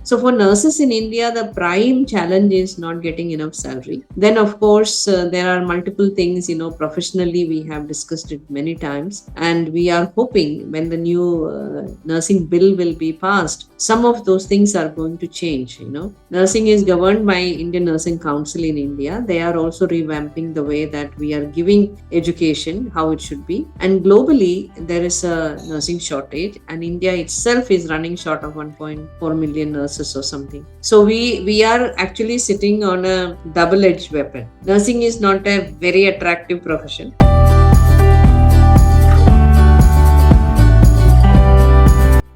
So for nurses in India, the prime challenge is not getting enough salary. Then, of course, there are multiple things, professionally, we have discussed it many times. And we are hoping when the new nursing bill will be passed, some of those things are going to change. Nursing is governed by Indian Nursing Council in India. They are also revamping the way that we are giving education, how it should be. And globally, there is a nursing shortage, and India itself is running short of 1.4 million nurses or something. So we are actually sitting on a double-edged weapon. Nursing is not a very attractive profession.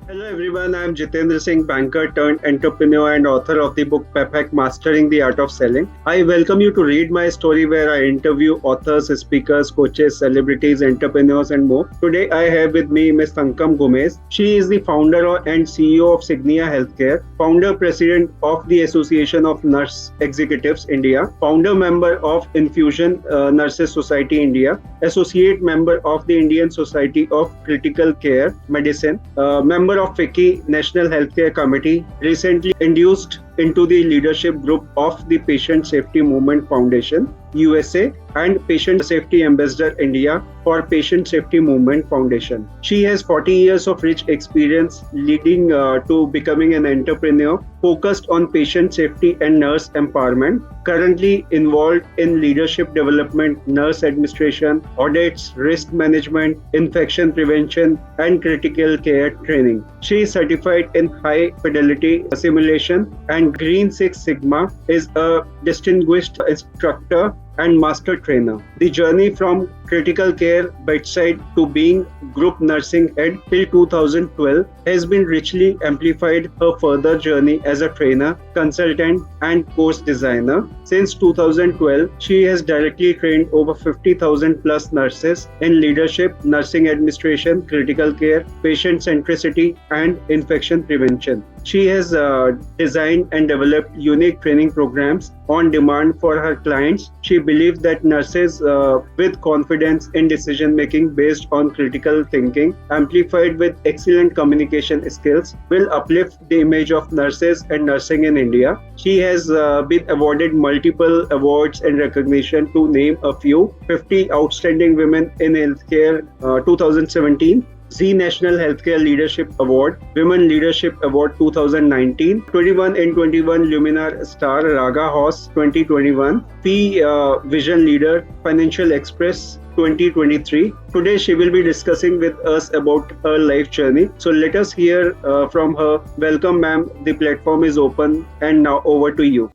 Hello everyone, I am Jitendra Singh, banker turned entrepreneur and author of the book PEPHAC Mastering the Art of Selling. I welcome you to read my story where I interview authors, speakers, coaches, celebrities, entrepreneurs and more. Today I have with me Ms. Thankam Gomez. She is the founder and CEO of Cygnia Healthcare, founder president of the Association of Nurse Executives India, founder member of Infusion Nurses Society India, associate member of the Indian Society of Critical Care Medicine, member of FICCI National Healthcare Committee, recently induced into the leadership group of the Patient Safety Movement Foundation, USA, and Patient Safety Ambassador India for Patient Safety Movement Foundation. She has 40 years of rich experience leading to becoming an entrepreneur focused on patient safety and nurse empowerment, currently involved in leadership development, nurse administration, audits, risk management, infection prevention, and critical care training. She is certified in high fidelity simulation and Green Six Sigma, is a distinguished instructor and master trainer. The journey from critical care bedside to being group nursing head till 2012 has been richly amplified her further journey as a trainer, consultant and course designer. Since 2012, she has directly trained over 50,000 plus nurses in leadership, nursing administration, critical care, patient centricity and infection prevention. She has designed and developed unique training programs on demand for her clients. She believes that nurses with confidence in decision making based on critical thinking, amplified with excellent communication skills, will uplift the image of nurses and nursing in India. She has been awarded multiple awards and recognition, to name a few: 50 Outstanding Women in Healthcare 2017, Zee National Healthcare Leadership Award, Women Leadership Award 2019, 21 in 21 Luminar Star Raga Horse 2021, Vision Leader Financial Express 2023. Today she will be discussing with us about her life journey. So let us hear from her. Welcome ma'am, the platform is open and now over to you.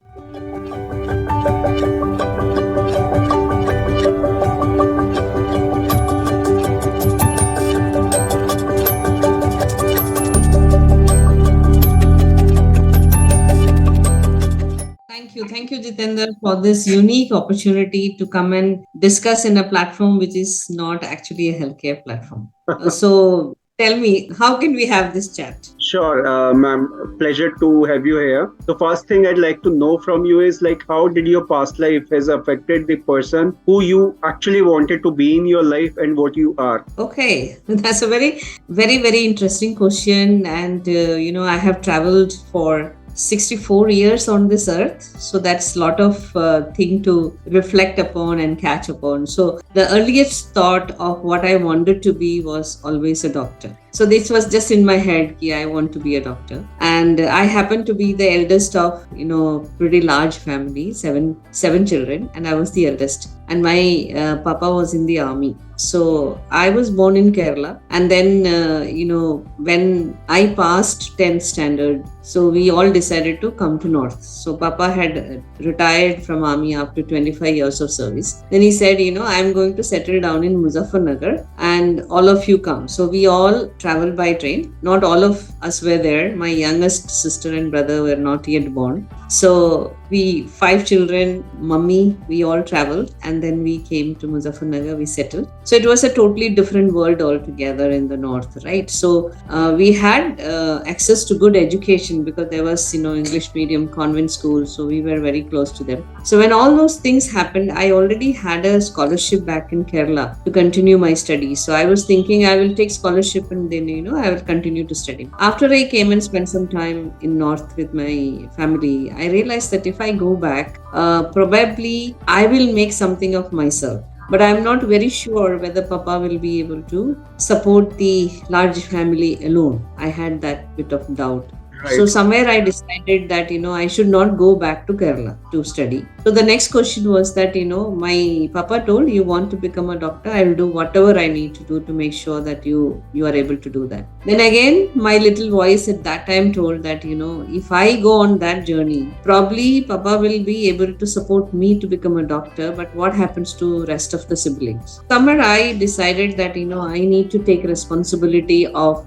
Thank you, Jitendra, for this unique opportunity to come and discuss in a platform which is not actually a healthcare platform. So tell me, how can we have this chat? Sure, ma'am. Pleasure to have you here. The first thing I'd like to know from you is how did your past life has affected the person who you actually wanted to be in your life and what you are? Okay, that's a very, very, very interesting question. And, I have traveled for 64 years on this earth, so that's a lot of thing to reflect upon and catch upon. So the earliest thought of what I wanted to be was always a doctor. So this was just in my head, I want to be a doctor. And I happen to be the eldest of, pretty large family, seven children, and I was the eldest. And my papa was in the army. So I was born in Kerala. And then, when I passed 10th standard, so we all decided to come to North. So Papa had retired from army after 25 years of service. Then he said, I'm going to settle down in Muzaffarnagar and all of you come. So we all traveled by train. Not all of us were there. My youngest sister and brother were not yet born. So we 5 children, mummy, we all traveled and then we came to Muzaffarnagar, we settled. So it was a totally different world altogether in the north, right? So we had access to good education education, because there was, English medium convent school. So we were very close to them. So when all those things happened, I already had a scholarship back in Kerala to continue my studies. So I was thinking I will take scholarship and then, I will continue to study. After I came and spent some time in North with my family, I realized that if I go back, probably I will make something of myself. But I'm not very sure whether Papa will be able to support the large family alone. I had that bit of doubt. Right. So somewhere I decided that, I should not go back to Kerala to study. So the next question was that, my Papa told, you want to become a doctor, I will do whatever I need to do to make sure that you are able to do that. Then again, my little voice at that time told that, if I go on that journey, probably Papa will be able to support me to become a doctor, but what happens to rest of the siblings? Somewhere I decided that, I need to take responsibility of,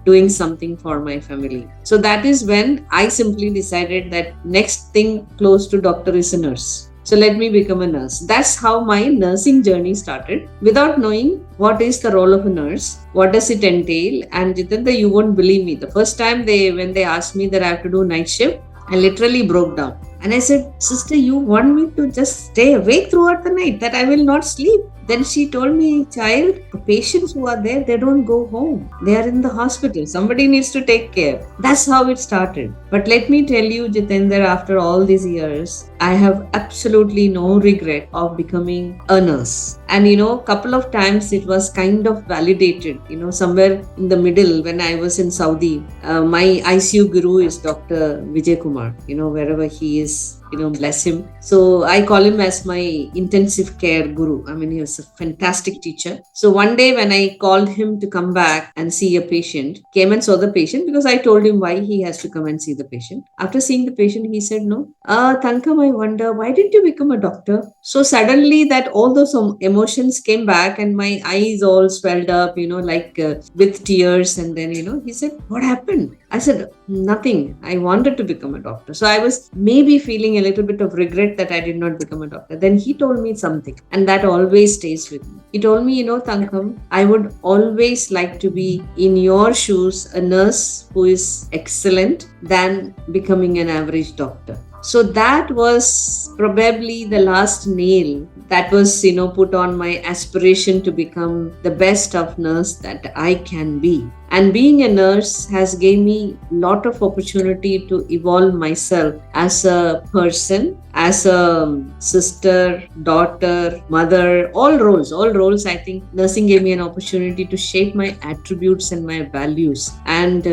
doing something for my family. So that is when I simply decided that next thing close to doctor is a nurse. So let me become a nurse. That's how my nursing journey started, without knowing what is the role of a nurse, what does it entail. And Jitendra, you won't believe me. The first time when they asked me that I have to do night shift, I literally broke down. And I said, sister, you want me to just stay awake throughout the night, that I will not sleep? Then she told me, child, the patients who are there, they don't go home. They are in the hospital. Somebody needs to take care. That's how it started. But let me tell you, Jitendra, after all these years, I have absolutely no regret of becoming a nurse. And, couple of times it was kind of validated, somewhere in the middle when I was in Saudi. My ICU guru is Dr. Vijay Kumar, wherever he is. Bless him. So I call him as my intensive care guru. I mean, he was a fantastic teacher. So one day when I called him to come back and see a patient, came and saw the patient because I told him why he has to come and see the patient. After seeing the patient, he said, no, Thankam, I wonder, why didn't you become a doctor? So suddenly that all those emotions came back and my eyes all swelled up, with tears. And then, he said, what happened? I said, nothing. I wanted to become a doctor. So I was maybe feeling a little bit of regret that I did not become a doctor. Then he told me something, and that always stays with me. He told me, Thankam, I would always like to be in your shoes, a nurse who is excellent, than becoming an average doctor. So that was probably the last nail that was, put on my aspiration to become the best of nurse that I can be. And being a nurse has given me a lot of opportunity to evolve myself as a person, as a sister, daughter, mother, all roles. I think nursing gave me an opportunity to shape my attributes and my values. And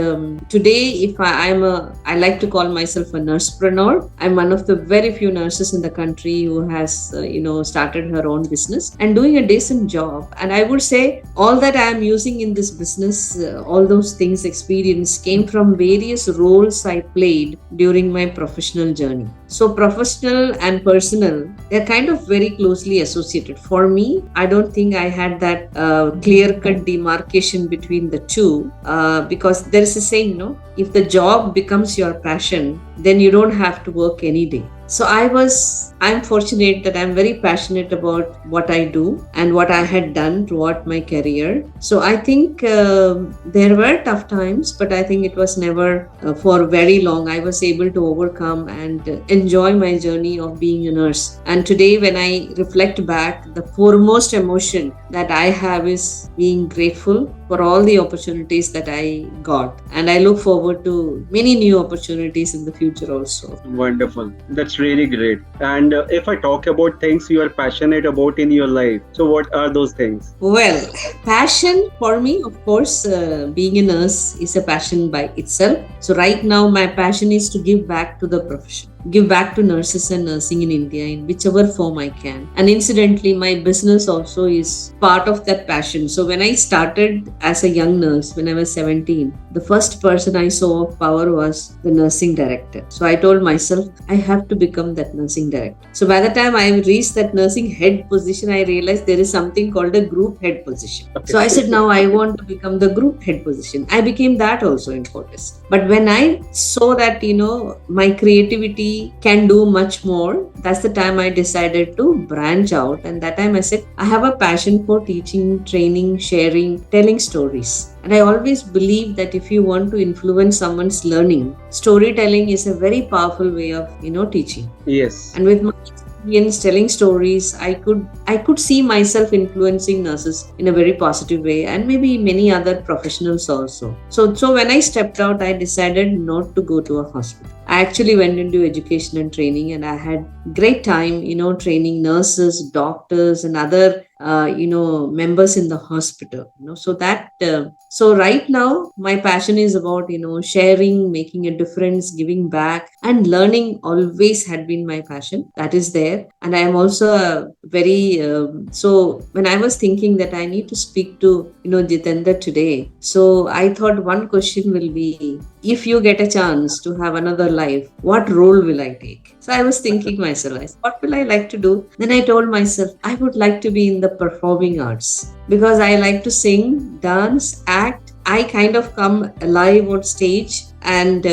today, if I like to call myself a nursepreneur. I'm one of the very few nurses in the country who has, started her own business and doing a decent job. And I would say all that I am using in this business, all those things experience came from various roles I played during my professional journey. So professional and personal, they're kind of very closely associated. For me, I don't think I had that clear-cut demarcation between the two because there is a saying, if the job becomes your passion, then you don't have to work any day. So I'm fortunate that I'm very passionate about what I do and what I had done throughout my career. So I think there were tough times, but I think it was never for very long. I was able to overcome and enjoy my journey of being a nurse. And today, when I reflect back, the foremost emotion that I have is being grateful for all the opportunities that I got. And I look forward to many new opportunities in the future also. Wonderful. That's really great. And if I talk about things you are passionate about in your life, so what are those things? Well, passion for me, of course, being a nurse is a passion by itself. So right now, my passion is to give back to the profession. Give back to nurses and nursing in India in whichever form I can. And incidentally, my business also is part of that passion. So when I started as a young nurse, when I was 17, the first person I saw of power was the nursing director. So I told myself, I have to become that nursing director. So by the time I reached that nursing head position, I realized there is something called a group head position. Okay. So I said, now I want to become the group head position. I became that also in Fortis. But when I saw that, my creativity we can do much more. That's the time I decided to branch out. And that time I said, I have a passion for teaching, training, sharing, telling stories. And I always believe that if you want to influence someone's learning, storytelling is a very powerful way of, teaching. Yes. And with my experience telling stories, I could see myself influencing nurses in a very positive way, and maybe many other professionals also. So when I stepped out, I decided not to go to a hospital. I actually went into education and training, and I had great time, training nurses, doctors, and other members in the hospital. So right now my passion is about sharing, making a difference, giving back, and learning always had been my passion. That is there. And I am also a very so when I was thinking that I need to speak to Jitendra today, so I thought one question will be, if you get a chance to have another life, what role will I take? So I was thinking myself, what will I like to do? Then I told myself, I would like to be in the performing arts, because I like to sing, dance, act. I kind of come alive on stage. And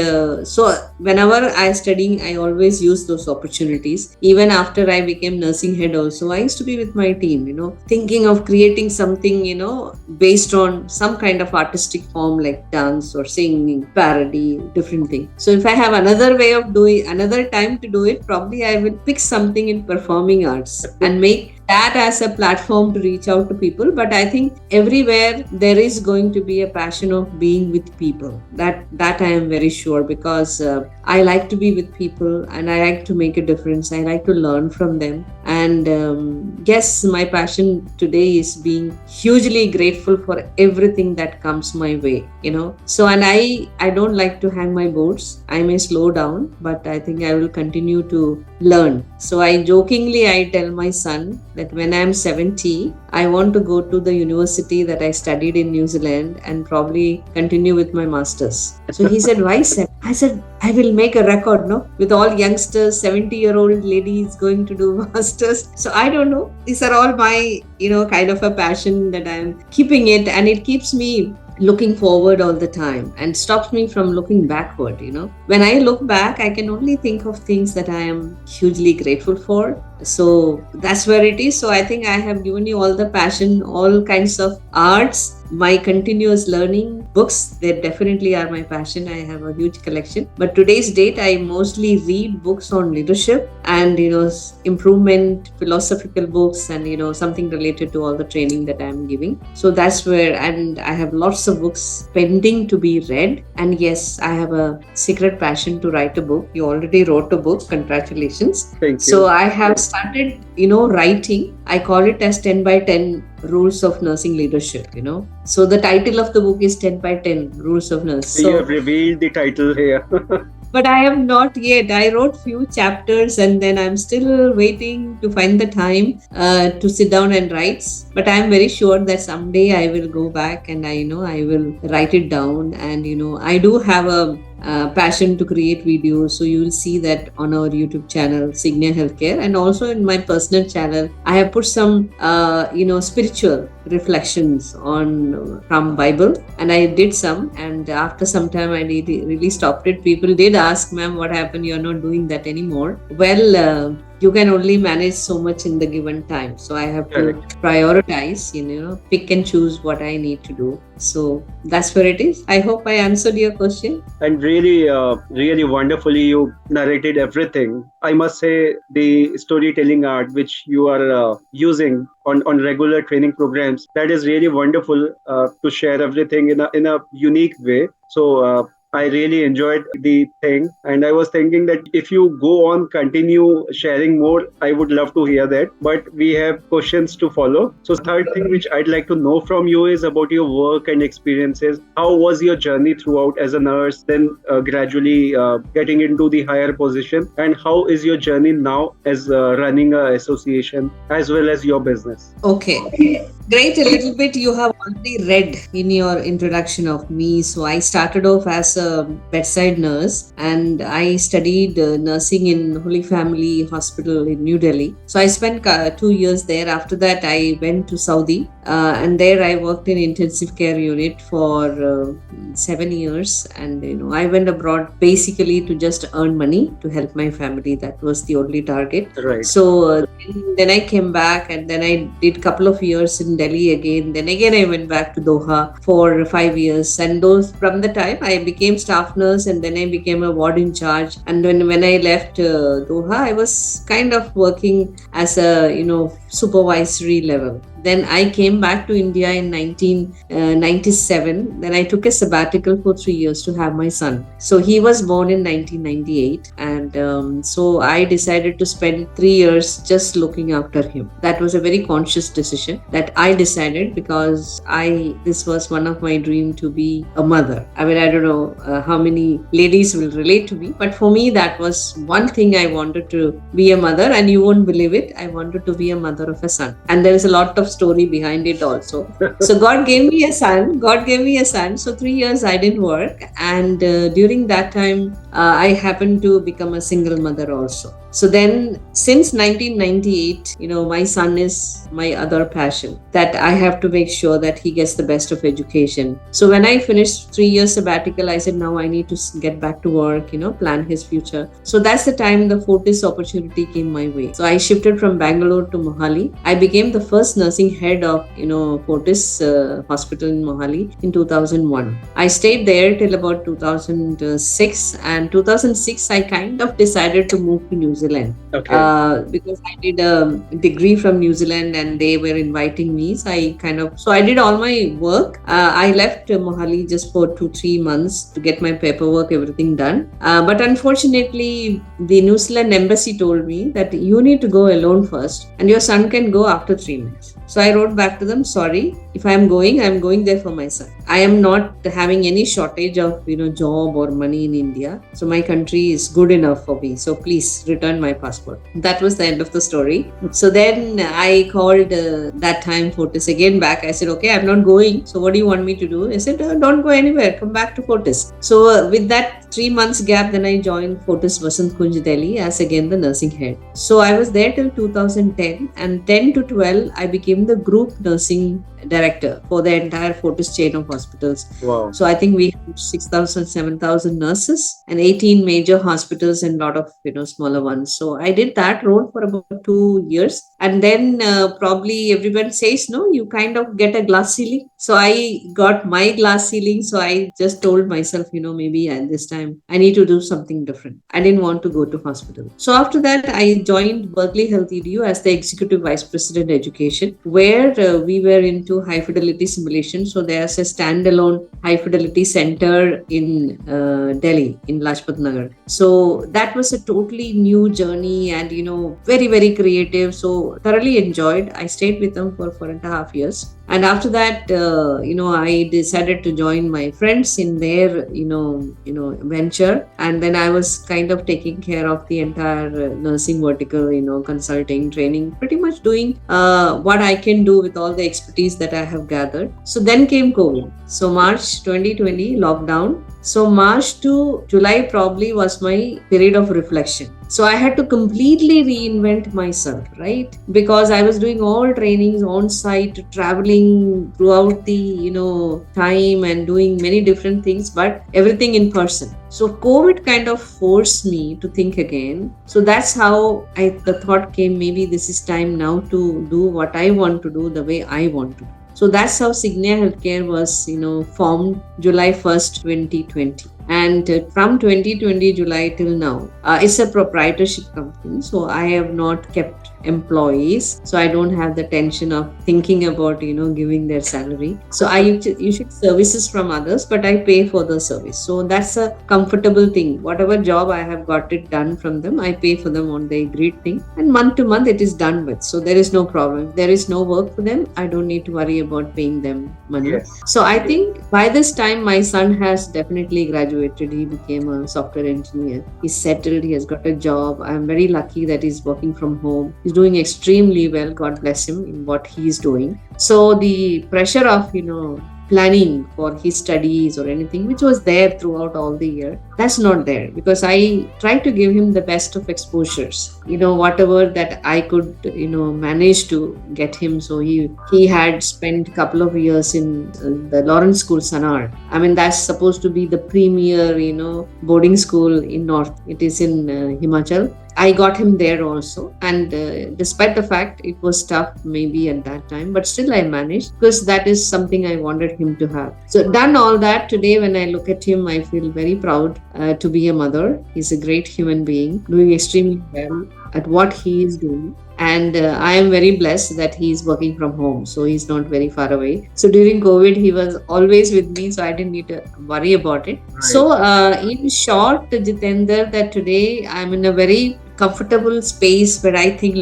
so whenever I studying, I always use those opportunities. Even after I became nursing head also, I used to be with my team, thinking of creating something, based on some kind of artistic form like dance or singing, parody, different thing. So if I have another way of doing, another time to do it, probably I will pick something in performing arts and make that as a platform to reach out to people. But I think everywhere there is going to be a passion of being with people. That I am very sure, because I like to be with people and I like to make a difference. I like to learn from them. And yes, my passion today is being hugely grateful for everything that comes my way, So, and I don't like to hang my boots. I may slow down, but I think I will continue to learn. So I tell my son that when I'm 70, I want to go to the university that I studied in New Zealand and probably continue with my masters. So he said, why, sir? I said, I will make a record, with all youngsters, 70-year-old ladies going to do masters. So I don't know. These are all my, kind of a passion that I'm keeping it, and it keeps me looking forward all the time and stops me from looking backward. When I look back, I can only think of things that I am hugely grateful for. So that's where it is. So I think I have given you all the passion, all kinds of arts, my continuous learning, books. They definitely are my passion. I have a huge collection. But today's date, I mostly read books on leadership and, improvement, philosophical books, and, something related to all the training that I'm giving. So that's where, and I have lots of books pending to be read. And yes, I have a secret passion to write a book. You already wrote a book. Congratulations. Thank you. So I have started, writing. I call it as 10 by 10 rules of nursing leadership, So the title of the book is 10 by 10 rules of nurse. So you have revealed the title here. But I have not yet. I wrote few chapters and then I'm still waiting to find the time to sit down and write. But I'm very sure that someday I will go back and I will write it down. And, I do have a passion to create videos. So you will see that on our YouTube channel, Cygnia Healthcare, and also in my personal channel, I have put some, spiritual reflections on from Bible, and I did some. And after some time, I really stopped it. People did ask, "Ma'am, what happened? You're not doing that anymore." Well, you can only manage so much in the given time. So I have to prioritize, pick and choose what I need to do. So that's where it is. I hope I answered your question. And really, really wonderfully, you narrated everything. I must say the storytelling art which you are using on regular training programs, that is really wonderful to share everything in a unique way. So I really enjoyed the thing, and I was thinking that if you go on, continue sharing more, I would love to hear that. But we have questions to follow. So third thing which I'd like to know from you is about your work and experiences. How was your journey throughout as a nurse, then gradually getting into the higher position, and how is your journey now as running an association as well as your business? Okay. Great, a little bit you have already read in your introduction of me. So I started off as a bedside nurse and I studied nursing in Holy Family Hospital in New Delhi. So I spent 2 years there. After that, I went to Saudi and there I worked in intensive care unit for 7 years. And I went abroad basically to just earn money to help my family. That was the only target. Right. So then I came back and then I did couple of years in Delhi again. Then again I went back to Doha for 5 years. And those from the time I became staff nurse and then I became a ward in charge. And when I left Doha, I was kind of working as a supervisory level. Then I came back to India in 1997. Then I took a sabbatical for 3 years to have my son. So he was born in 1998. And so I decided to spend 3 years just looking after him. That was a very conscious decision that I decided because this was one of my dreams to be a mother. I mean, I don't know how many ladies will relate to me, but for me, that was one thing I wanted to be a mother. And you won't believe it, I wanted to be a mother of a son. And there is a lot of story behind it also. So God gave me a son. So 3 years I didn't work. And during that time, I happened to become a single mother also. So then since 1998, my son is my other passion that I have to make sure that he gets the best of education. So when I finished 3 years sabbatical, I said, now I need to get back to work, plan his future. So that's the time the Fortis opportunity came my way. So I shifted from Bangalore to Mohali. I became the first nursing head of, Fortis hospital in Mohali in 2001. I stayed there till about 2006, and 2006 I kind of decided to move to New Zealand. Because I did a degree from New Zealand and they were inviting me. So I did all my work. I left Mohali just for 2-3 months to get my paperwork, everything done. But unfortunately, the New Zealand embassy told me that you need to go alone first and your son can go after 3 months. So I wrote back to them, sorry, if I'm going there for my son. I am not having any shortage of, job or money in India. So my country is good enough for me. So please return my passport. That was the end of the story. So then I called that time Fortis again back. I said, okay, I'm not going. So what do you want me to do? I said, don't go anywhere. Come back to Fortis. So with that 3 months gap, then I joined Fortis Vasant Kunj Delhi as again the nursing head. So I was there till 2010, and 10 to 12, I became the group nursing director for the entire Fortis chain of hospitals. Wow. So I think we have 6,000, 7,000 nurses and 18 major hospitals and a lot of smaller ones. So I did that role for about 2 years. And then probably everyone says, no, you kind of get a glass ceiling. So I got my glass ceiling. So I just told myself, maybe at this time I need to do something different. I didn't want to go to hospital. So after that, I joined Berkeley Health EDU as the Executive Vice President Education, where we were into high fidelity simulation. So there's a standalone high fidelity center in Delhi, in Lajpat Nagar. So that was a totally new journey and, very, very creative. So thoroughly enjoyed. I stayed with them for 4.5 years. And after that, I decided to join my friends in their, venture. And then I was kind of taking care of the entire nursing vertical, consulting, training, pretty much doing what I can do with all the expertise that I have gathered. So then came COVID. So March 2020, lockdown. So March to July probably was my period of reflection. So I had to completely reinvent myself, right? Because I was doing all trainings on site, traveling throughout the, time and doing many different things, but everything in person. So COVID kind of forced me to think again. So that's how the thought came, maybe this is time now to do what I want to do the way I want to. So that's how Cygnia Healthcare was, formed July 1st, 2020. And from 2020 July till now, it's a proprietorship company. So I have not kept employees. So I don't have the tension of thinking about, giving their salary. So I usually services from others, but I pay for the service. So that's a comfortable thing. Whatever job I have got it done from them, I pay for them on the agreed thing. And month to month it is done with. So there is no problem. If there is no work for them, I don't need to worry about paying them money. Yes. So I think by this time my son has definitely graduated graduated, he became a software engineer. He's settled, he has got a job. I'm very lucky that he's working from home. He's doing extremely well, God bless him, in what he's doing. So the pressure of, planning for his studies or anything which was there throughout all the year, that's not there, because I try to give him the best of exposures, whatever that I could manage to get him. So he had spent a couple of years in the Lawrence School, Sanar. I mean, that's supposed to be the premier boarding school in north. It is in Himachal. I got him there also, and despite the fact it was tough maybe at that time, but still I managed, because that is something I wanted him to have. So done all that, today when I look at him, I feel very proud to be a mother. He's a great human being, doing extremely well at what he is doing. And I am very blessed that he is working from home, so he's not very far away. So during COVID, he was always with me, so I didn't need to worry about it. Right. So in short, Jitender, that today I'm in a very comfortable space where I think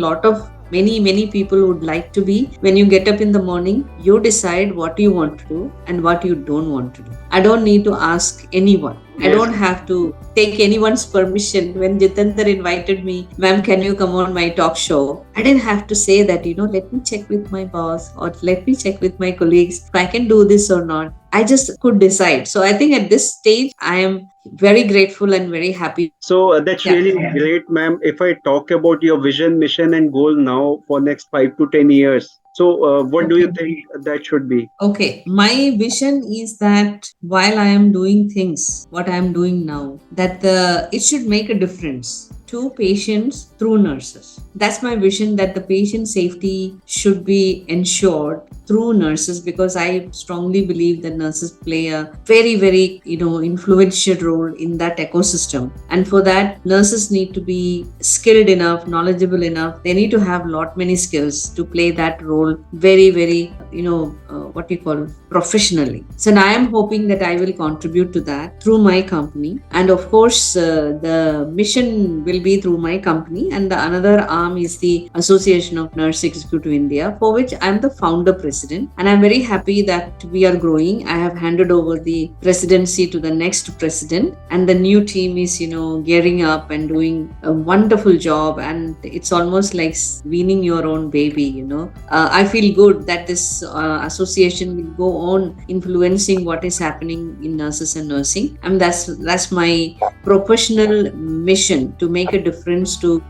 many people would like to be. When you get up in the morning, you decide what you want to do and what you don't want to do. I don't need to ask anyone. Yes. I don't have to take anyone's permission. When Jitender invited me, ma'am, can you come on my talk show? I didn't have to say that, let me check with my boss or let me check with my colleagues if I can do this or not. I just could decide. So I think at this stage, I am very grateful and very happy. So that's really great, ma'am. If I talk about your vision, mission and goal now for next 5 to 10 years, so what do you think that should be? Okay. My vision is that while I am doing things, what I am doing now, that it should make a difference to patients through nurses. That's my vision, that the patient safety should be ensured through nurses, because I strongly believe that nurses play a very, very, influential role in that ecosystem. And for that, nurses need to be skilled enough, knowledgeable enough. They need to have many skills to play that role very, very, professionally. So now I am hoping that I will contribute to that through my company. And of course, the mission will be through my company, and the another arm is the Association of Nurse Executive India, for which I am the founder president, and I'm very happy that we are growing. I have handed over the presidency to the next president, and the new team is gearing up and doing a wonderful job, and it's almost like weaning your own baby. I feel good that this association will go on influencing what is happening in nurses and nursing, and that's my professional mission, to make a difference to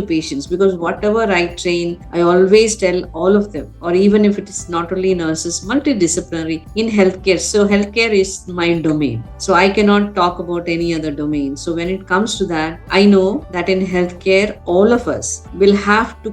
patients. Because whatever I train, I always tell all of them, or even if it is not only nurses, multidisciplinary in healthcare. So healthcare is my domain, so I cannot talk about any other domain. So when it comes to that, I know that in healthcare, all of us will have to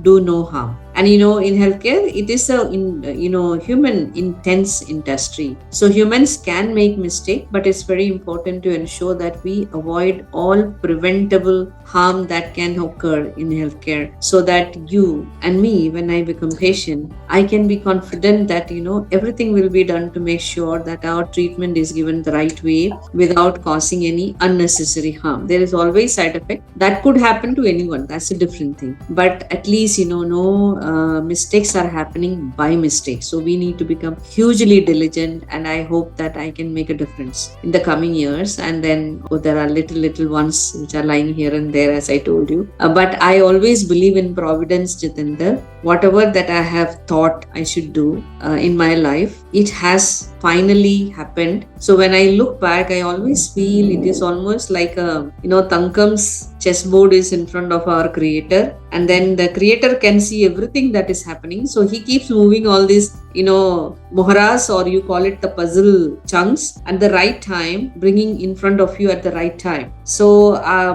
do no harm. And in healthcare, it is a human intense industry. So humans can make mistake, but it's very important to ensure that we avoid all preventable harm that can occur in healthcare, so that you and me, when I become patient, I can be confident that everything will be done to make sure that our treatment is given the right way without causing any unnecessary harm. There is always side effect that could happen to anyone. That's a different thing. But at least no mistakes are happening by mistake. So we need to become hugely diligent, and I hope that I can make a difference in the coming years. And then there are little ones which are lying here and there, as I told you. But I always believe in providence, Jitender. Whatever that I have thought I should do in my life, it has finally happened. So when I look back, I always feel it is almost like Thankam's chessboard is in front of our creator, and then the creator can see everything that is happening. So he keeps moving all these, moharas, or you call it the puzzle chunks, at the right time, bringing in front of you at the right time. So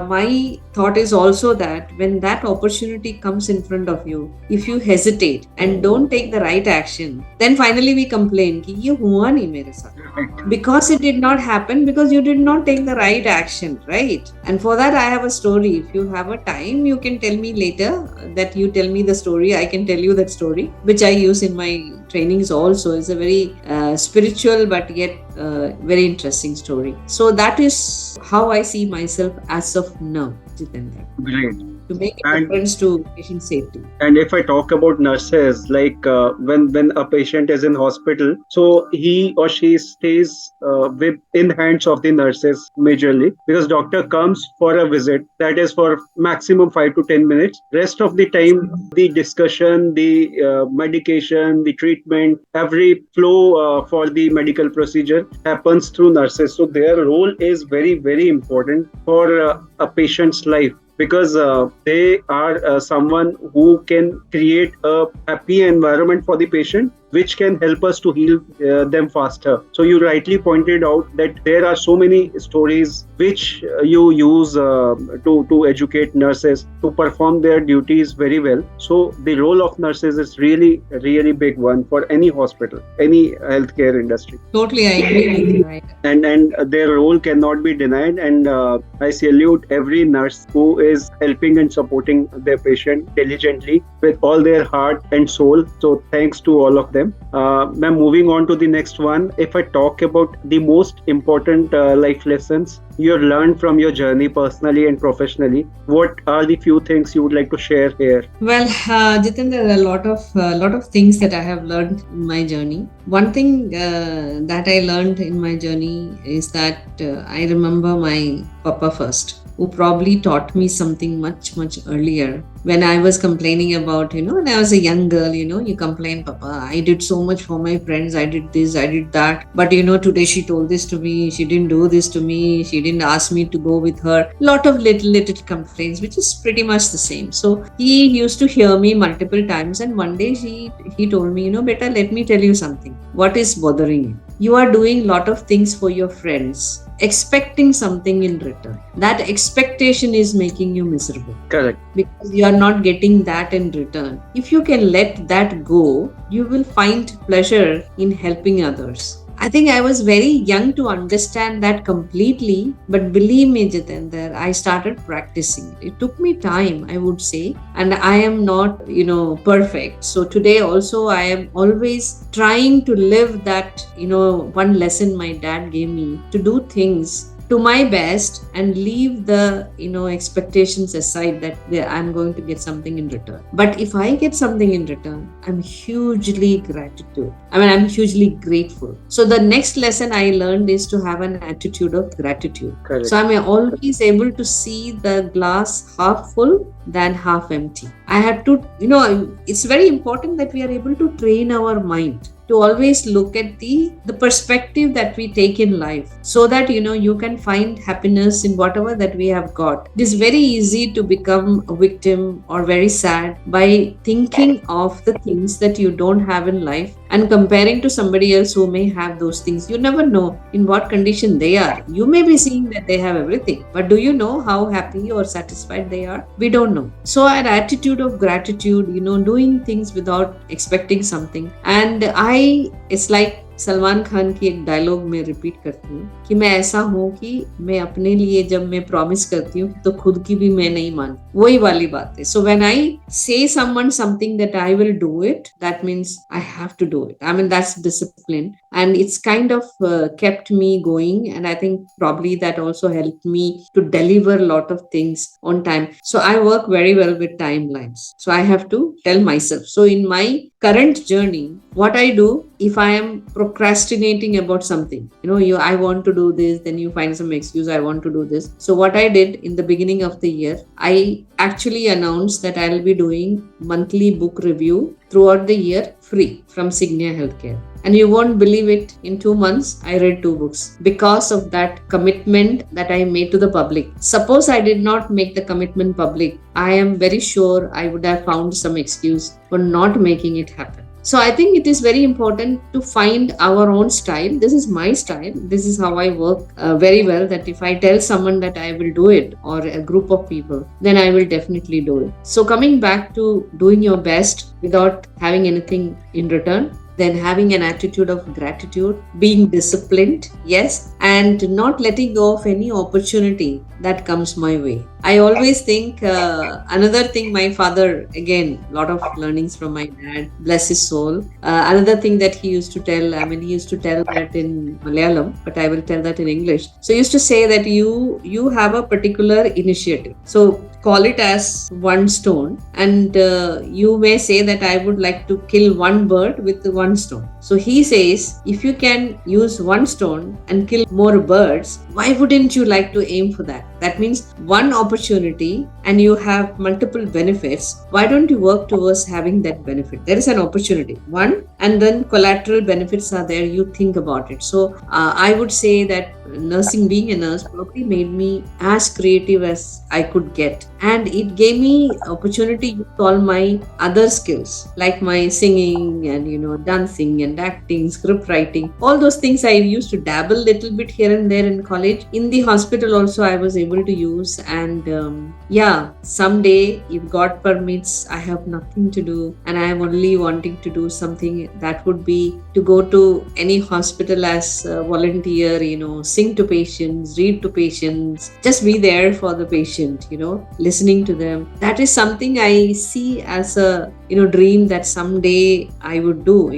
my thought is also that when that opportunity comes in front of you, if you hesitate and don't take the right action, then finally we complain कि ये हुआ नहीं मेरे साथ, because it did not happen, because you did not take the right action, right? And for that I have a story. If you have a time, you can tell me later, that you tell me the story. I can tell you that story, which I use in my trainings also. It's a very spiritual but yet very interesting story. So that is how I see myself as of now, Jitender. Great. to make a And difference to patient safety. And if I talk about nurses, like when a patient is in hospital, so he or she stays with in hands of the nurses majorly, because doctor comes for a visit that is for maximum 5 to 10 minutes. Rest of the time, the discussion, the medication, the treatment, every flow for the medical procedure happens through nurses. So their role is very important for a patient's life, because they are someone who can create a happy environment for the patient, which can help us to heal them faster. So you rightly pointed out that there are so many stories which you use to educate nurses to perform their duties very well. So the role of nurses is really big one for any hospital, any healthcare industry. Totally, I agree with you. Right? And their role cannot be denied, and I salute every nurse who is helping and supporting their patient diligently with all their heart and soul. So thanks to all of them. Ma'am, moving on to the next one. If I talk about the most important life lessons you learned from your journey personally and professionally, what are the few things you would like to share here? Well, Jitin, there are a lot of things that I have learned in my journey. One thing that I learned in my journey is that I remember my papa first, who probably taught me something much earlier. When I was complaining about, when I was a young girl, you complain, Papa, I did so much for my friends, I did this, I did that. But today she told this to me, she didn't do this to me, she didn't ask me to go with her. Lot of little complaints, which is pretty much the same. So he used to hear me multiple times, and one day he told me, beta, let me tell you something. What is bothering you? You are doing lot of things for your friends, expecting something in return. That expectation is making you miserable. Correct. Because you are not getting that in return. If you can let that go, you will find pleasure in helping others. I think I was very young to understand that completely, but believe me, Jitendra, I started practicing. It took me time, I would say, and I am not, perfect. So today also I am always trying to live that, one lesson my dad gave me, to do things to my best and leave the expectations aside that I'm going to get something in return. But if I get something in return, I'm hugely grateful. So the next lesson I learned is to have an attitude of gratitude. Correct. So I'm always able to see the glass half full than half empty. I had to, it's very important that we are able to train our mind to always look at the perspective that we take in life, so that you can find happiness in whatever that we have got. It is very easy to become a victim or very sad by thinking of the things that you don't have in life and comparing to somebody else who may have those things. You never know in what condition they are. You may be seeing that they have everything, but do you know how happy or satisfied they are? We don't know. So an attitude of gratitude, doing things without expecting something. And it's like Salman Khan की एक dialogue में repeat करती हूँ कि मैं ऐसा हूँ कि मैं अपने लिए जब मैं प्रॉमिस करती हूँ तो खुद की भी मैं नहीं मानती. वही वाली बात है. So when I say someone something that I will do it, that means I have to do it. I mean, that's discipline, and it's kind of kept me going, and I think probably that also helped me to deliver a lot of things on time. So I work very well with timelines. So I have to tell myself. So in my current journey, what I do, if I am procrastinating about something, I want to do this, then you find some excuse, I want to do this. So what I did in the beginning of the year, I actually announced that I'll be doing monthly book review throughout the year free from Cygnia Healthcare. And you won't believe it, in 2 months, I read 2 books because of that commitment that I made to the public. Suppose I did not make the commitment public, I am very sure I would have found some excuse for not making it happen. So I think it is very important to find our own style. This is my style. This is how I work very well, that if I tell someone that I will do it, or a group of people, then I will definitely do it. So coming back to doing your best without having anything in return, then having an attitude of gratitude, being disciplined, yes, and not letting go of any opportunity that comes my way. I always think another thing, my father, again, a lot of learnings from my dad, bless his soul. Another thing that he used to tell, he used to tell that in Malayalam, but I will tell that in English. So he used to say that you have a particular initiative. So call it as one stone, and you may say that I would like to kill one bird with one stone. So he says, if you can use one stone and kill more birds, why wouldn't you like to aim for that? That means one opportunity and you have multiple benefits. Why don't you work towards having that benefit? There is an opportunity, one, and then collateral benefits are there. You think about it. So I would say that nursing, being a nurse, probably made me as creative as I could get, and it gave me opportunity to use all my other skills like my singing and dancing and acting, script writing, all those things I used to dabble little bit here and there in college. In the hospital also I was able to use, and someday if God permits, I have nothing to do and I am only wanting to do something, that would be to go to any hospital as a volunteer, sing to patients, read to patients, just be there for the patient, listening to them. That is something I see as a dream that someday I would do.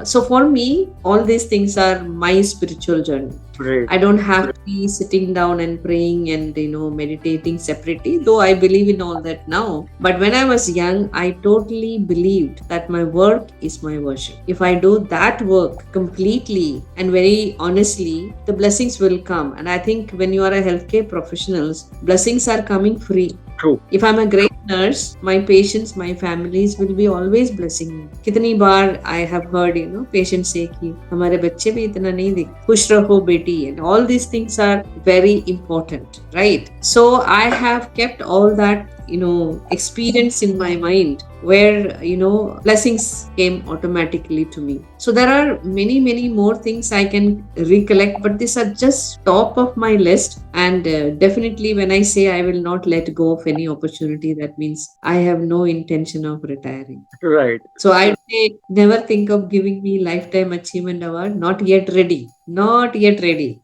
So for me, all these things are my spiritual journey. Great. I don't have to be sitting down and praying and meditating separately, though I believe in all that now. But when I was young, I totally believed that my work is my worship. If I do that work completely and very honestly, the blessings will come. And I think when you are a healthcare professional, blessings are coming free. True. If I'm a great nurse, my patients, my families will be always blessing me. कितनी बार I have heard, patients say कि हमारे बच्चे भी इतना नहीं दिख, खुश रहो बेटी, and all these things are very important, right? So I have kept all that experience in my mind where blessings came automatically to me. So there are many more things I can recollect, but these are just top of my list. And definitely when I say I will not let go of any opportunity, that means I have no intention of retiring. Right. So I say never think of giving me lifetime achievement award. Not yet ready.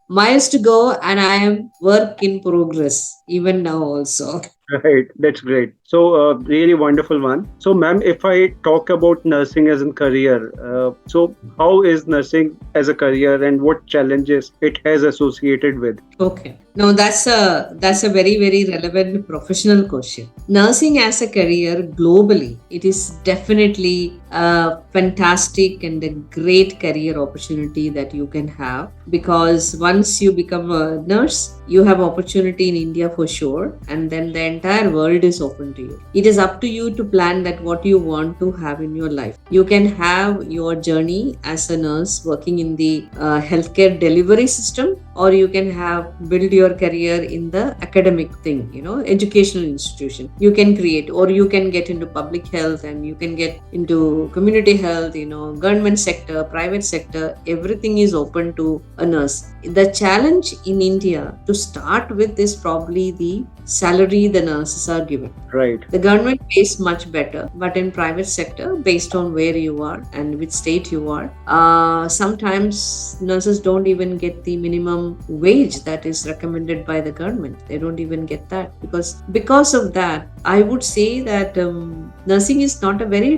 Miles to go, and I am work in progress even now also. Right, that's great. So, really wonderful one. So, ma'am, if I talk about nursing as a career, so how is nursing as a career and what challenges it has associated with? Okay. Now that's a very relevant professional question. Nursing as a career globally, it is definitely a fantastic and a great career opportunity that you can have, because once you become a nurse, you have opportunity in India for sure, and then the entire world is open to you. It is up to you to plan that what you want to have in your life. You can have your journey as a nurse working in the healthcare delivery system, or you can build your career in the academic thing, educational institution. You can create, or you can get into public health, and you can get into community health, government sector, private sector. Everything is open to a nurse. The challenge in India to start with is probably the salary the nurses are given. Right. The government pays much better, but in private sector, based on where you are and which state you are, sometimes nurses don't even get the minimum wage that is recommended by the government. They don't even get that, because of that, I would say that nursing is not a very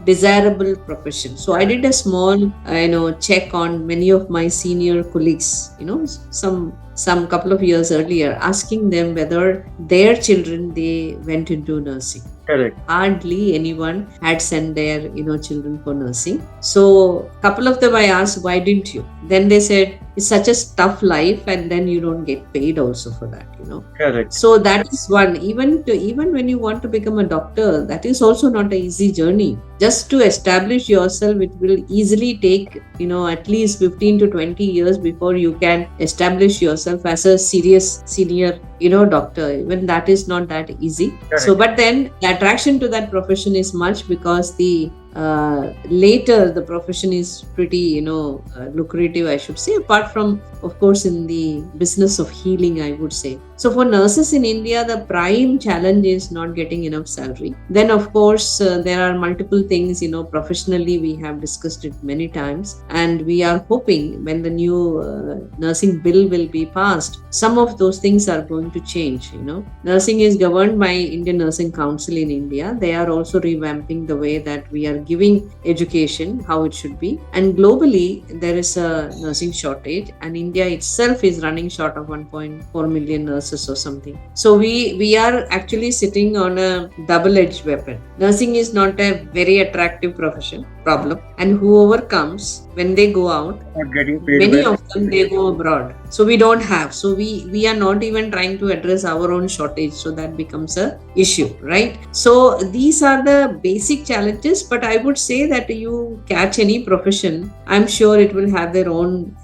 desirable profession. So I did a small check on many of my senior colleagues, some couple of years earlier, asking them whether their children, they went into nursing. Correct. Hardly anyone had sent their children for nursing. So couple of them I asked, why didn't you? Then they said, it's such a tough life, and then you don't get paid also for that. Correct. So that is one. Even when you want to become a doctor, that is also not an easy journey. Just to establish yourself, it will easily take at least 15 to 20 years before you can establish yourself as a serious senior doctor. Even that is not that easy. Correct. So but then the attraction to that profession is much, because the later the profession is pretty lucrative, I should say, apart from, of course, in the business of healing, I would say. So for nurses in India, the prime challenge is not getting enough salary. Then of course there are multiple things, professionally we have discussed it many times, and we are hoping when the new nursing bill will be passed, some of those things are going to change. Nursing is governed by Indian Nursing Council in India. They are also revamping the way that we are giving education how it should be. And globally, there is a nursing shortage, and India itself is running short of 1.4 million nurses or something. So we are actually sitting on a double-edged weapon. Nursing is not a very attractive profession problem, and whoever comes, when they go out, Not getting paid many well. of them they go abroad. So we don't have. So we are not even trying to address our own shortage. So that becomes a issue, right? So these are the basic challenges. But I would say that you catch any profession, I'm sure it will have their own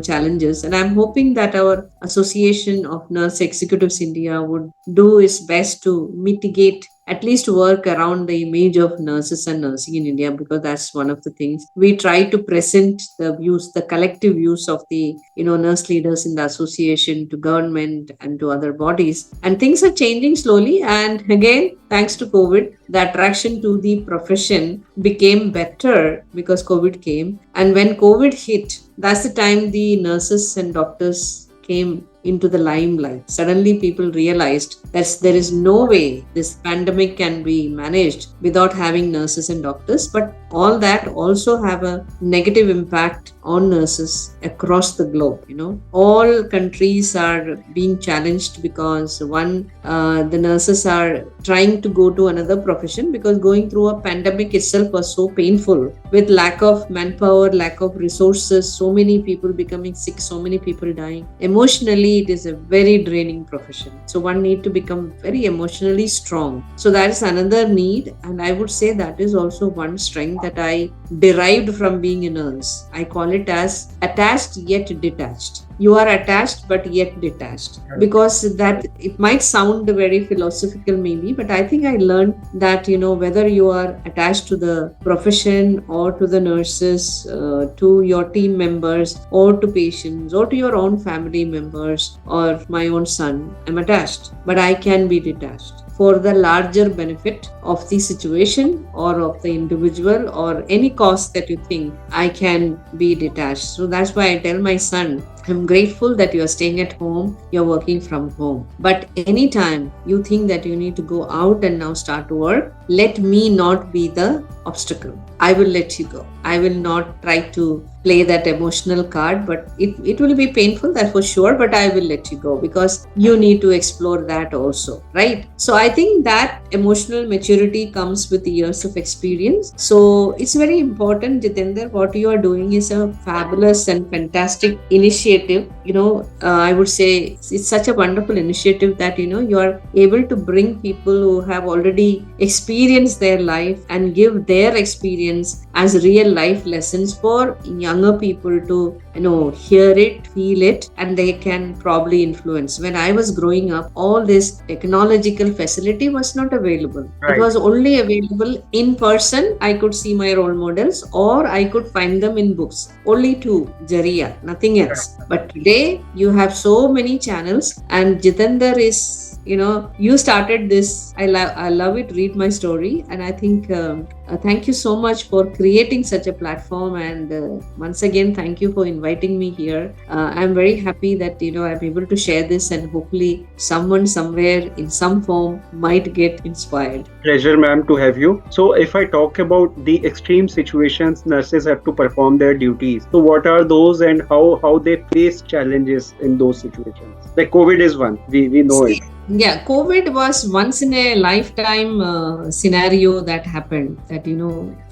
challenges. And I'm hoping that our Association of Nurse Executives India would do its best to mitigate, at least work around the image of nurses and nursing in India, because that's one of the things we try to present the views, the collective views of the nurse leaders in the association to government and to other bodies. And things are changing slowly. And again, thanks to COVID, the attraction to the profession became better because COVID came. And when COVID hit, that's the time the nurses and doctors came into the limelight. Suddenly, people realized that there is no way this pandemic can be managed without having nurses and doctors. But all that also have a negative impact on nurses across the globe. All countries are being challenged because the nurses are trying to go to another profession because going through a pandemic itself was so painful, with lack of manpower, lack of resources, so many people becoming sick, so many people dying. Emotionally, it is a very draining profession. So one need to become very emotionally strong. So that is another need. And I would say that is also one strength that I derived from being a nurse. I call it as attached yet detached. You are attached but yet detached, because that it might sound very philosophical maybe, but I think I learned that whether you are attached to the profession or to the nurses, to your team members or to patients or to your own family members or my own son, I'm attached, but I can be detached for the larger benefit of the situation or of the individual or any cause that you think. I can be detached. So that's why I tell my son, I'm grateful that you are staying at home, you're working from home. But anytime you think that you need to go out and now start work, let me not be the obstacle. I will let you go. I will not try to play that emotional card, but it will be painful, that's for sure, but I will let you go because you need to explore that also, right? So I think that emotional maturity comes with the years of experience. So it's very important, Jitendra, what you are doing is a fabulous and fantastic initiative. I would say it's such a wonderful initiative that, you are able to bring people who have already experienced their life and give their experience as real life lessons for younger people to hear it, feel it, and they can probably influence. When I was growing up, all this technological facility was not available. Right. It was only available in person. I could see my role models or I could find them in books. Only two, Jariya, nothing else. But today you have so many channels, and Jitendra is you started this. I love it. Read my story. And I think thank you so much for creating such a platform. And once again, thank you for inviting me here. I'm very happy that I'm able to share this, and hopefully someone somewhere in some form might get inspired. Pleasure, ma'am, to have you. So if I talk about the extreme situations nurses have to perform their duties, so what are those and how they face challenges in those situations? Like COVID is one, we know it. Yeah, COVID was once in a lifetime scenario that happened, that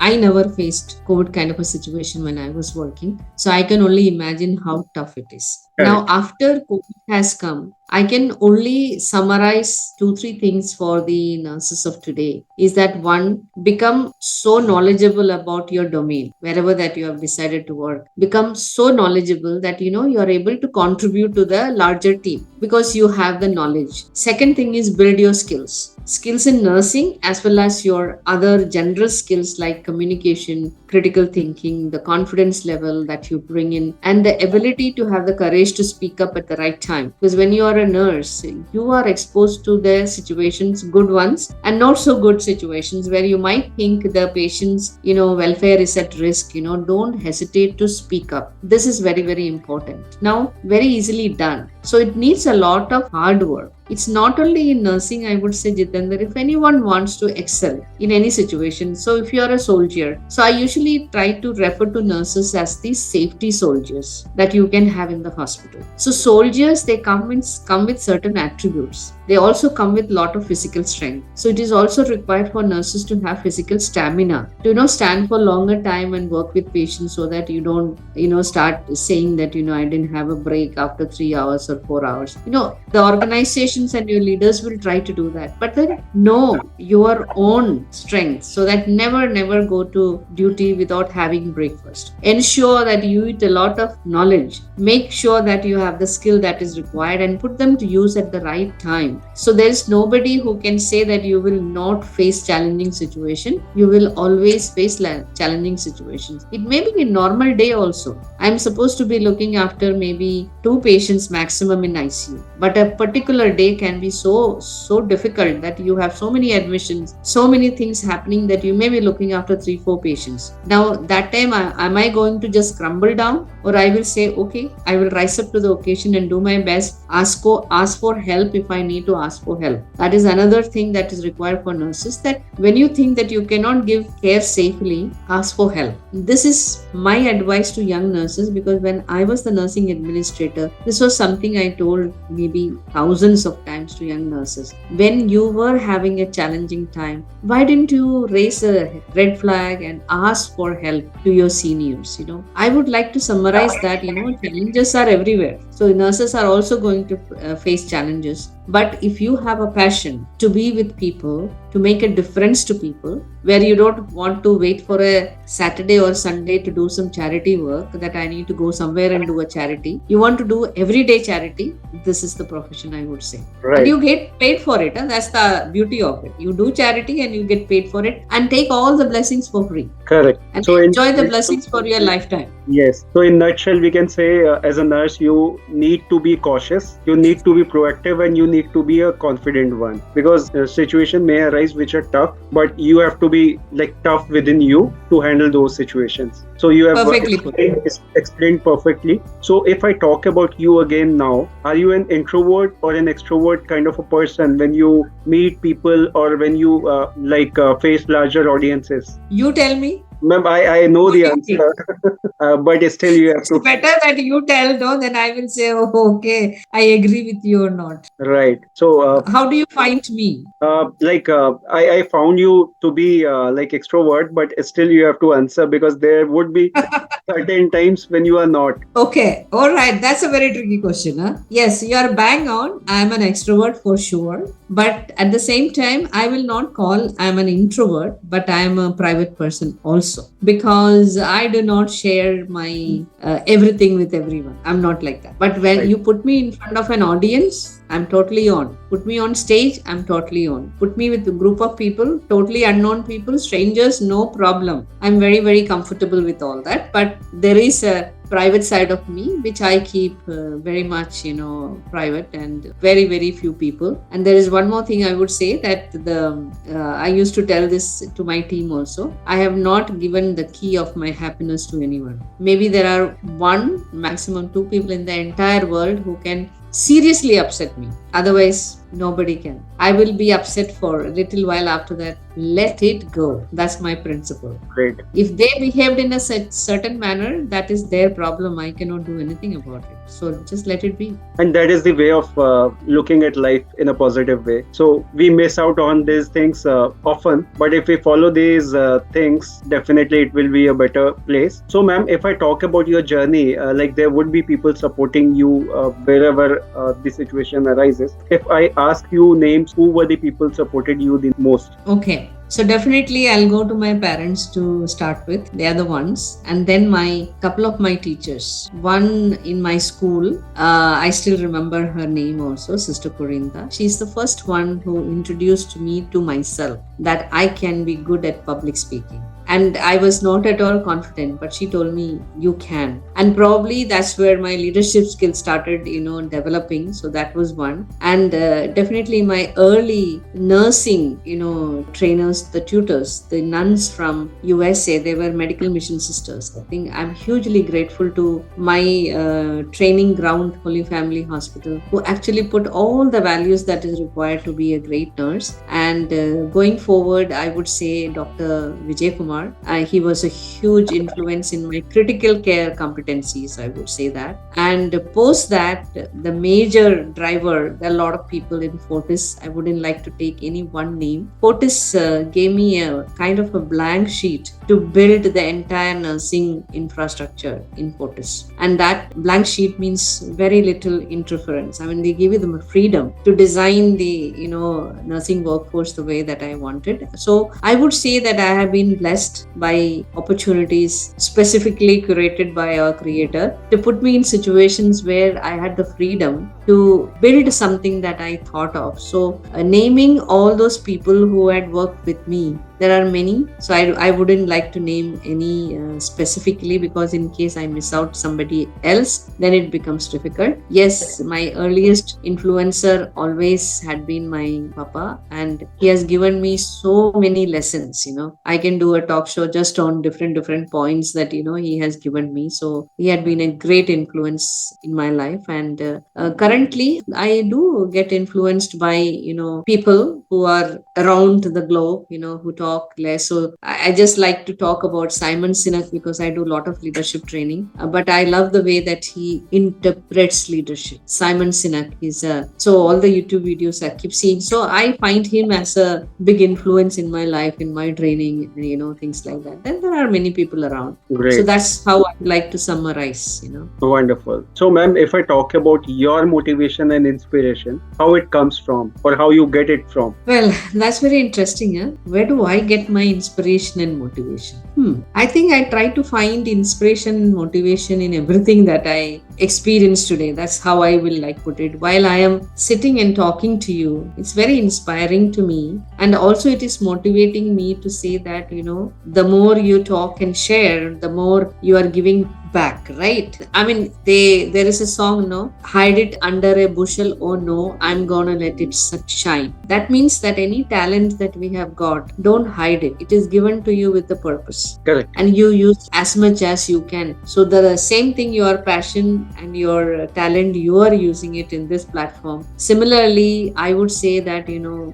I never faced COVID kind of a situation when I was working. So I can only imagine how tough it is. Correct. Now, after COVID has come, I can only summarize 2-3 things for the nurses of today. Is that one, become so knowledgeable about your domain, wherever that you have decided to work. Become so knowledgeable that you are able to contribute to the larger team because you have the knowledge. Second thing is build your skills. Skills in nursing as well as your other general skills like communication, critical thinking, the confidence level that you bring in, and the ability to have the courage to speak up at the right time. Because when you are a nurse, you are exposed to the situations, good ones and not so good situations, where you might think the patient's welfare is at risk. Don't hesitate to speak up. This is very, very important. Now, very easily done. So it needs a lot of hard work. It's not only in nursing, I would say, Jitendra, if anyone wants to excel in any situation. So if you are a soldier, so I usually try to refer to nurses as the safety soldiers that you can have in the hospital. So soldiers, they come with certain attributes. They also come with lot of physical strength. So it is also required for nurses to have physical stamina to stand for longer time and work with patients, so that you don't start saying that I didn't have a break after 3 hours or 4 hours. The organizations and your leaders will try to do that, but then know your own strength, so that never go to duty without having breakfast. Ensure that you eat a lot of knowledge. Make sure that you have the skill that is required and put them to use at the right time. So there is nobody who can say that you will not face challenging situation. You will always face challenging situations. It may be a normal day also. I'm supposed to be looking after maybe 2 patients maximum in ICU, but a particular day can be so difficult that you have so many admissions, so many things happening, that you may be looking after 3-4 patients. Now that time, am I going to just crumble down, or I will say, okay, I will rise up to the occasion and do my best, ask for help if I need to ask for help. That is another thing that is required for nurses, that when you think that you cannot give care safely, ask for help. This is my advice to young nurses, because when I was the nursing administrator, this was something I told maybe thousands of times to young nurses. When you were having a challenging time, why didn't you raise a red flag and ask for help to your seniors? I would like to summarize that, challenges are everywhere. So nurses are also going to face challenges. But if you have a passion to be with people, to make a difference to people, where you don't want to wait for a Saturday or Sunday to do some charity work, that I need to go somewhere and do a charity. You want to do everyday charity. This is the profession, I would say. Right. And you get paid for it. And that's the beauty of it. You do charity and you get paid for it, and take all the blessings for free. Correct. And so enjoy the blessings for your lifetime. Yes. So in nutshell, we can say as a nurse, you need to be cautious, you need to be proactive, and you need to be a confident one, because situation may arise which are tough, but you have to be tough within you to handle those situations. So you have explained perfectly. So if I talk about you again now, are you an introvert or an extrovert kind of a person when you meet people, or when you face larger audiences? You tell me. Ma'am, I know the answer, but still you have to. It's better that you tell, though, then I will say, oh, okay, I agree with you or not. Right. So, how do you find me? I found you to be extrovert, but still you have to answer, because there would be certain times when you are not. Okay. All right. That's a very tricky question. Huh? Yes, you are bang on. I'm an extrovert for sure. But at the same time, I will not call I'm an introvert, but I am a private person also, because I do not share my everything with everyone. I'm not like that. But when you put me in front of an audience, I'm totally on. Put me on stage, I'm totally on. Put me with a group of people, totally unknown people, strangers, no problem. I'm very, very comfortable with all that. But there is a private side of me which I keep very much private, and very, very few people. And there is one more thing I would say, that I used to tell this to my team also. I have not given the key of my happiness to anyone. Maybe there are 1, maximum 2 people in the entire world who can seriously upset me. Otherwise, nobody can. I will be upset for a little while. After that, let it go. That's my principle. Great. If they behaved in a certain manner, that is their problem. I cannot do anything about it. So just let it be. And that is the way of looking at life in a positive way. So we miss out on these things often, but if we follow these things, definitely it will be a better place. So ma'am, if I talk about your journey, there would be people supporting you wherever the situation arises. If I ask you names, who were the people supported you the most? Okay. So definitely I'll go to my parents to start with. They are the ones. And then couple of my teachers. One in my school, I still remember her name also, Sister Corinda. She's the first one who introduced me to myself, that I can be good at public speaking. And I was not at all confident, but she told me, you can. And probably that's where my leadership skills started, developing. So that was one. And definitely my early nursing, trainers, the tutors, the nuns from USA, they were medical mission sisters. I think I'm hugely grateful to my training ground, Holy Family Hospital, who actually put all the values that is required to be a great nurse. And going forward, I would say Dr. Vijay Kumar, he was a huge influence in my critical care competencies, I would say that. And post that, the major driver, there are a lot of people in Fortis. I wouldn't like to take any one name. Fortis gave me a kind of a blank sheet to build the entire nursing infrastructure in Fortis. And that blank sheet means very little interference. I mean, they give you the freedom to design the, nursing workforce the way that I wanted. So I would say that I have been blessed by opportunities specifically curated by our creator to put me in situations where I had the freedom to build something that I thought of. So naming all those people who had worked with me, there are many. So I wouldn't like to name any specifically, because in case I miss out somebody else, then it becomes difficult. Yes, my earliest influencer always had been my papa, and he has given me so many lessons. I can do a talk show just on different points that he has given me. So he had been a great influence in my life. And currently I do get influenced by people who are around the globe, who talk less. So I just like to talk about Simon Sinek, because I do a lot of leadership training, but I love the way that he interprets leadership. Simon Sinek is so all the YouTube videos I keep seeing. So I find him as a big influence in my life, in my training, things like that. Then there are many people around. Great. So that's how I like to summarize. Wonderful. So, ma'am, if I talk about your motivation and inspiration, how it comes from or how you get it from? Well, that's very interesting. Where do I get my inspiration and motivation? I think I try to find inspiration and motivation in everything that I experience today. That's how I will put it. While I am sitting and talking to you, it's very inspiring to me. And also it is motivating me to say that, the more you talk and share, the more you are giving back, right? I mean, there is a song, hide it under a bushel, oh no, I'm gonna let it shine. That means that any talent that we have got, don't hide it. It is given to you with a purpose. Correct. And you use as much as you can. So the same thing, your passion and your talent, you are using it in this platform. Similarly, I would say that,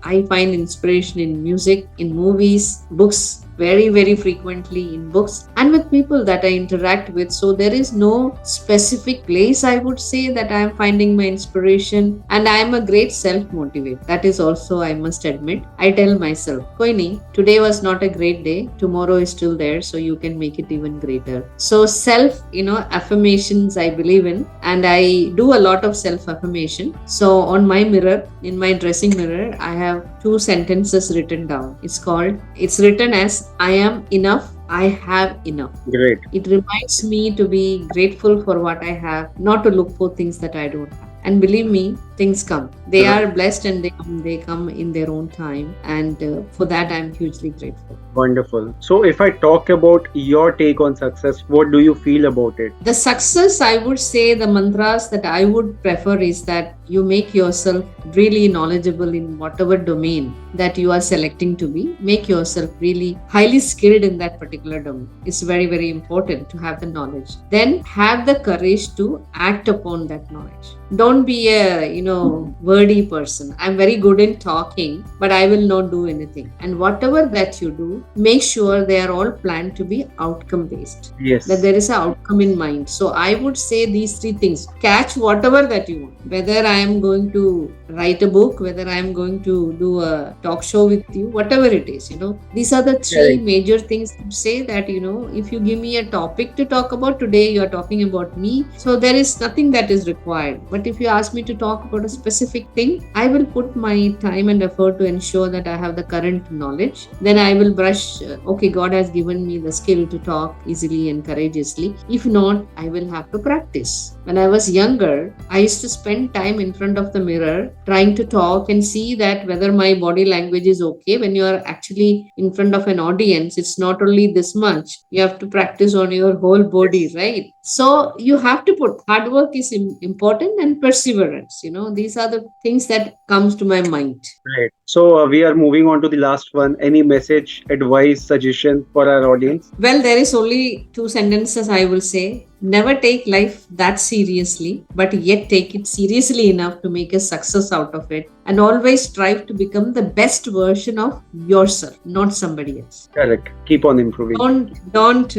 I find inspiration in music, in movies, books, very, very frequently in books and with people that I interact with. So there is no specific place, I would say, that I am finding my inspiration. And I am a great self-motivator. That is also, I must admit. I tell myself, koi nahi, today was not a great day. Tomorrow is still there. So you can make it even greater. So self, affirmations I believe in. And I do a lot of self-affirmation. So on my mirror, in my dressing mirror, I have 2 sentences written down. It's written as, I am enough, I have enough. Great. It reminds me to be grateful for what I have, not to look for things that I don't have. And believe me, things come. They are blessed and they come in their own time. And for that, I'm hugely grateful. Wonderful. So if I talk about your take on success, what do you feel about it? The success, I would say, the mantras that I would prefer is that you make yourself really knowledgeable in whatever domain that you are selecting to be. Make yourself really highly skilled in that particular domain. It's very, very important to have the knowledge. Then have the courage to act upon that knowledge. Don't be a, wordy person. I'm very good in talking, but I will not do anything. And whatever that you do, make sure they are all planned to be outcome based. Yes. That there is an outcome in mind. So I would say these 3 things. Catch whatever that you want. Whether I am going to write a book, whether I am going to do a talk show with you, whatever it is, These are the 3 major things to say that, if you give me a topic to talk about today, you are talking about me. So there is nothing that is required. But if you ask me to talk about about a specific thing, I will put my time and effort to ensure that I have the current knowledge. Then I will brush, okay, God has given me the skill to talk easily and courageously. If not, I will have to practice. When I was younger, I used to spend time in front of the mirror trying to talk and see that whether my body language is okay. When you are actually in front of an audience, it's not only this much, you have to practice on your whole body, right? So you have to put hard work is important, and perseverance. These are the things that comes to my mind. Right. So we are moving on to the last one. Any message, advice, suggestion for our audience? Well, there is only two sentences I will say. Never take life that seriously, but yet take it seriously enough to make a success out of it. And always strive to become the best version of yourself, not somebody else. Correct. Keep on improving. Don't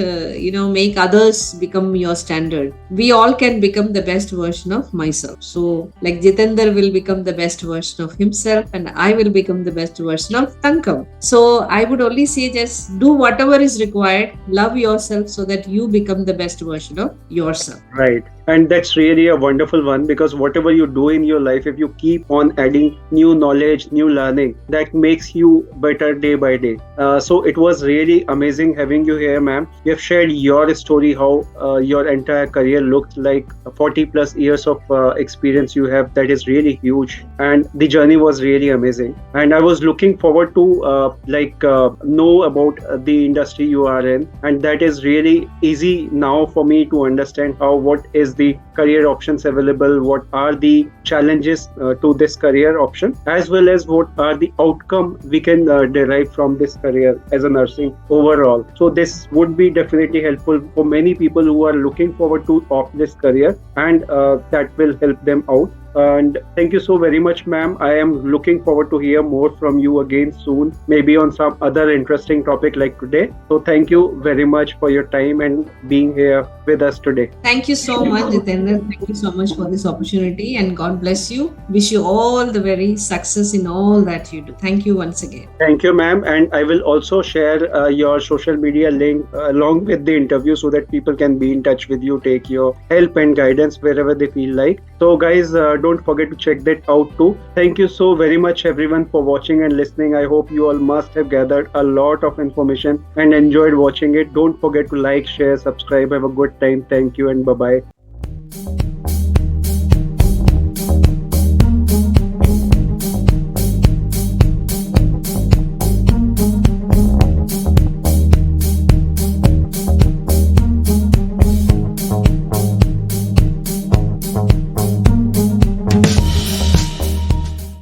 make others become your standard. We all can become the best version of myself. So, like Jitendra will become the best version of himself, and I will become the best version of Thankam. So, I would only say just do whatever is required. Love yourself so that you become the best version of yourself. Right. And that's really a wonderful one, because whatever you do in your life, if you keep on adding new knowledge, new learning, that makes you better day by day. So it was really amazing having you here, ma'am. You have shared your story, how your entire career looked like. 40 plus years of experience you have. That is really huge. And the journey was really amazing. And I was looking forward to know about the industry you are in. And that is really easy now for me to understand what is the career options available, what are the challenges to this career option, as well as what are the outcome we can derive from this career as a nursing overall. So this would be definitely helpful for many people who are looking forward to opt this career, and that will help them out. And thank you so very much, ma'am. I am looking forward to hear more from you again soon, maybe on some other interesting topic like today. So thank you very much for your time and being here with us today. Thank you so much, Jitendra. Thank you so much for this opportunity, and God bless you. Wish you all the very success in all that you do. Thank you once again. Thank you, ma'am. And I will also share your social media link along with the interview so that people can be in touch with you, take your help and guidance wherever they feel like. So guys, don't forget to check that out too. Thank you so very much everyone for watching and listening. I hope you all must have gathered a lot of information and enjoyed watching it. Don't forget to like, share, subscribe. Have a good time. Thank you and bye-bye.